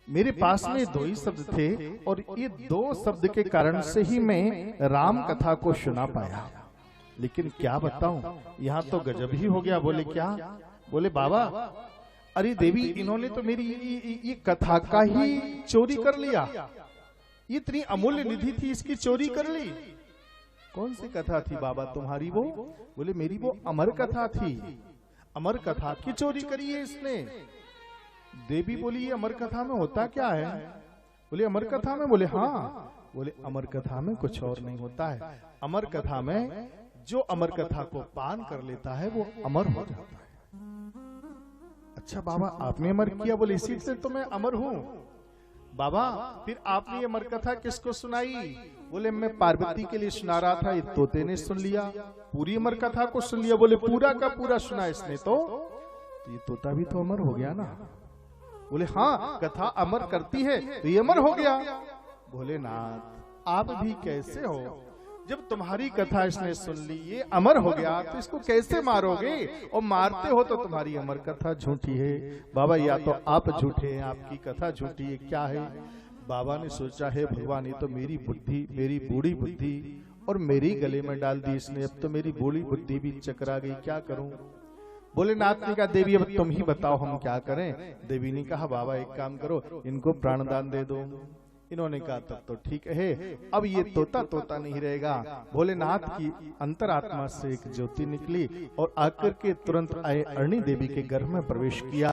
मेरे पास में दो ही शब्द थे और ये दो शब्द के कारण से ही मैं राम कथा को सुना पाया। लेकिन क्या बताऊं, यहाँ तो गजब ही हो गया। बोले क्या? बोले बाबा, अरे देवी, इन्होंने तो मेरी ये कथा का ही चोरी कर लिया। ये इतनी अमूल्य निधि थी, इसकी चोरी कर ली। कौन सी कथा थी बाबा तुम्हारी वो? बोले मेरी वो अमर कथा थी। अमर कथा की चोरी करी है इसने। देवी बोली ये अमर कथा में होता क्या है? बोले अमर कथा में? बोले हाँ। बोले अमर कथा में कुछ और नहीं होता है। अमर कथा में जो अमर कथा को पान कर लेता है वो अमर हो जाता है। अच्छा बाबा, आपने अमर किया? बोले इसी से तो मैं अमर हूं। बाबा फिर आपने ये अमर कथा किसको सुनाई? बोले मैं पार्वती के लिए सुना रहा था, ये तोते ने सुन लिया। पूरी अमर कथा को सुन लिया? बोले पूरा का पूरा सुना इसने तो ये तोता भी तो अमर हो गया ना। बोले हाँ, कथा अमर करती है तो ये अमर हो गया। बोले नाथ, आप भी कैसे हो? जब तुम्हारी कथा इसने सुन ली, ये अमर हो गया, तो इसको कैसे मारोगे? और मारते हो तो तुम्हारी अमर कथा झूठी है। बाबा या तो आप झूठे हैं, आपकी कथा झूठी है, क्या है? बाबा ने सोचा है भगवान, ये तो मेरी बुद्धि, मेरी बूढ़ी बुद्धि और मेरी गले में डाल दी इसने। अब तो मेरी बूढ़ी बुद्धि भी चकरा गई, क्या करूं? बोले नाथ ने कहा देवी अब तुम ही बताओ हम क्या करें? देवी ने कहा बाबा एक काम करो, इनको प्राणदान दे दो। इन्होंने कहा तब तो ठीक है, अब ये तोता तोता नहीं रहेगा। भोलेनाथ की अंतरात्मा से एक ज्योति निकली और आकर के तुरंत आए अरणी देवी के गर्भ में प्रवेश किया।